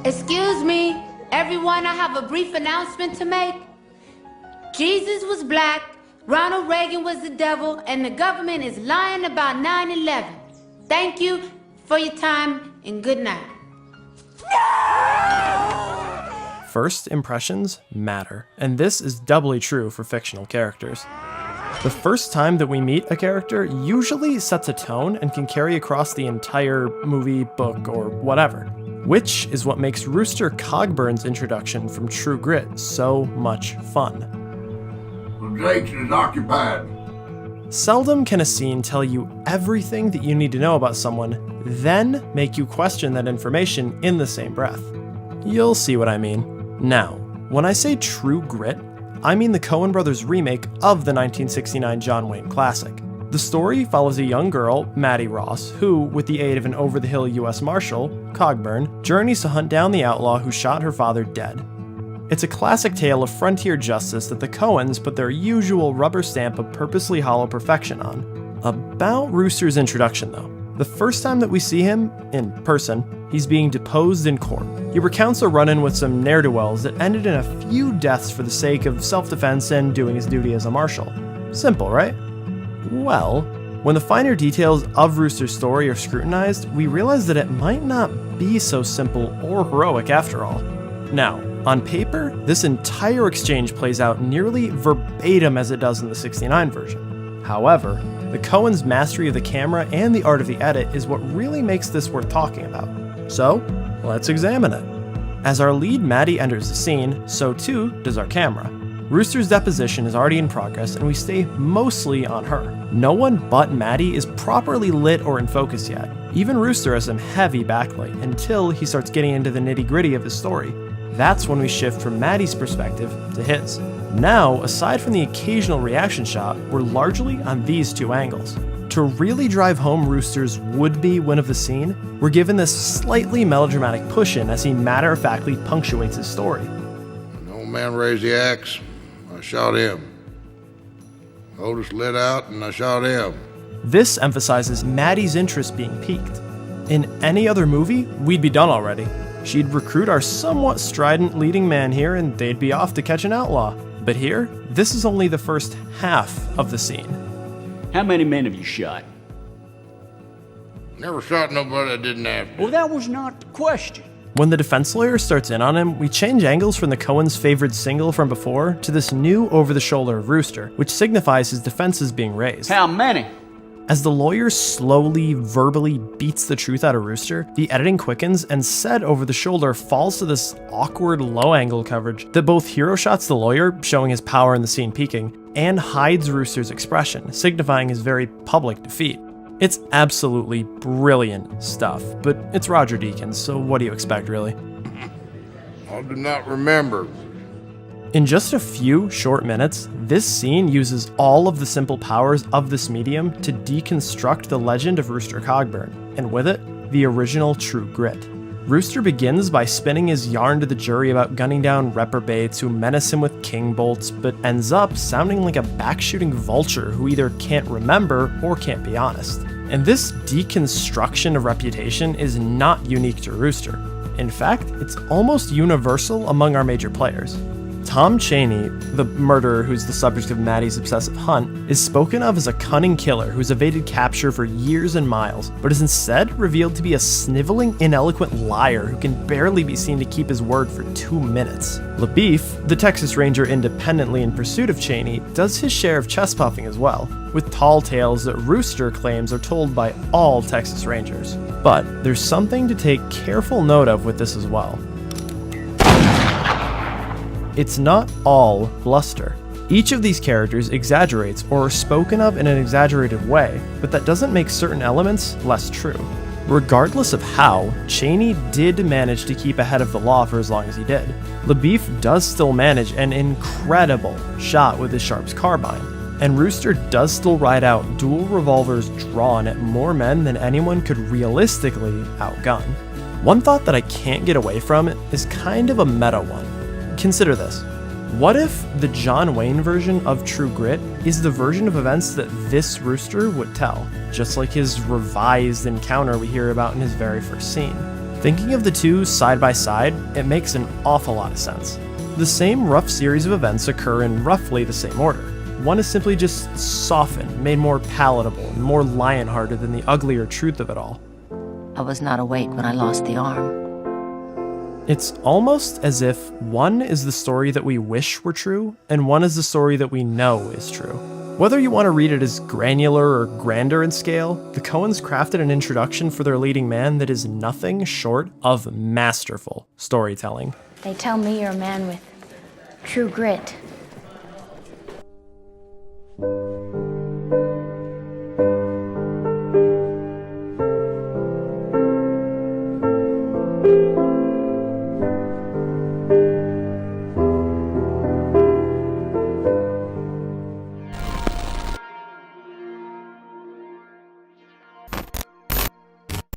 Excuse me, everyone, I have a brief announcement to make. Jesus was black, Ronald Reagan was the devil, and the government is lying about 9/11. Thank you for your time, and good night. First impressions matter, and this is doubly true for fictional characters. The first time that we meet a character usually sets a tone and can carry across the entire movie, book, or whatever, which is what makes Rooster Cogburn's introduction from True Grit so much fun. The Jakes is occupied. Seldom can a scene tell you everything that you need to know about someone, then make you question that information in the same breath. You'll see what I mean. Now, when I say True Grit, I mean the Coen brothers' remake of the 1969 John Wayne classic. The story follows a young girl, Maddie Ross, who, with the aid of an over-the-hill US Marshal, Cogburn, journeys to hunt down the outlaw who shot her father dead. It's a classic tale of frontier justice that the Coens put their usual rubber stamp of purposely hollow perfection on. About Rooster's introduction, though. The first time that we see him, in person, he's being deposed in court. He recounts a run-in with some ne'er-do-wells that ended in a few deaths for the sake of self-defense and doing his duty as a marshal. Simple, right? Well, when the finer details of Rooster's story are scrutinized, we realize that it might not be so simple or heroic after all. Now, on paper, this entire exchange plays out nearly verbatim as it does in the '69 version. However, the Coens' mastery of the camera and the art of the edit is what really makes this worth talking about. So, let's examine it. As our lead Maddie enters the scene, so too does our camera. Rooster's deposition is already in progress and we stay mostly on her. No one but Maddie is properly lit or in focus yet. Even Rooster has some heavy backlight until he starts getting into the nitty-gritty of his story. That's when we shift from Maddie's perspective to his. Now, aside from the occasional reaction shot, we're largely on these two angles. To really drive home Rooster's would-be win of the scene, we're given this slightly melodramatic push-in as he matter-of-factly punctuates his story. When the old man raised the axe, I shot him. Otis lit out and I shot him. This emphasizes Maddie's interest being piqued. In any other movie, we'd be done already. She'd recruit our somewhat strident leading man here and they'd be off to catch an outlaw. But here, this is only the first half of the scene. How many men have you shot? Never shot nobody that didn't have to. Well, that was not the question. When the defense lawyer starts in on him, we change angles from the Coens' favored single from before to this new over-the-shoulder of Rooster, which signifies his defenses being raised. How many? As the lawyer slowly, verbally beats the truth out of Rooster, the editing quickens and said over the shoulder falls to this awkward low-angle coverage that both hero shots the lawyer, showing his power in the scene peaking, and hides Rooster's expression, signifying his very public defeat. It's absolutely brilliant stuff, but it's Roger Deakins, so what do you expect, really? I do not remember. In just a few short minutes, this scene uses all of the simple powers of this medium to deconstruct the legend of Rooster Cogburn, and with it, the original True Grit. Rooster begins by spinning his yarn to the jury about gunning down reprobates who menace him with king bolts, but ends up sounding like a back-shooting vulture who either can't remember or can't be honest. And this deconstruction of reputation is not unique to Rooster. In fact, it's almost universal among our major players. Tom Chaney, the murderer who's the subject of Maddie's obsessive hunt, is spoken of as a cunning killer who's evaded capture for years and miles, but is instead revealed to be a sniveling, ineloquent liar who can barely be seen to keep his word for 2 minutes. LaBeef, the Texas Ranger independently in pursuit of Chaney, does his share of chest puffing as well, with tall tales that Rooster claims are told by all Texas Rangers. But there's something to take careful note of with this as well. It's not all bluster. Each of these characters exaggerates or are spoken of in an exaggerated way, but that doesn't make certain elements less true. Regardless of how, Chaney did manage to keep ahead of the law for as long as he did. LaBeef does still manage an incredible shot with his Sharps carbine, and Rooster does still ride out dual revolvers drawn at more men than anyone could realistically outgun. One thought that I can't get away from is kind of a meta one. Consider this. What if the John Wayne version of True Grit is the version of events that this Rooster would tell, just like his revised encounter we hear about in his very first scene? Thinking of the two side by side, it makes an awful lot of sense. The same rough series of events occur in roughly the same order. One is simply just softened, made more palatable, and more lion-hearted than the uglier truth of it all. I was not awake when I lost the arm. It's almost as if one is the story that we wish were true, and one is the story that we know is true. Whether you want to read it as granular or grander in scale, the Coens crafted an introduction for their leading man that is nothing short of masterful storytelling. They tell me you're a man with true grit.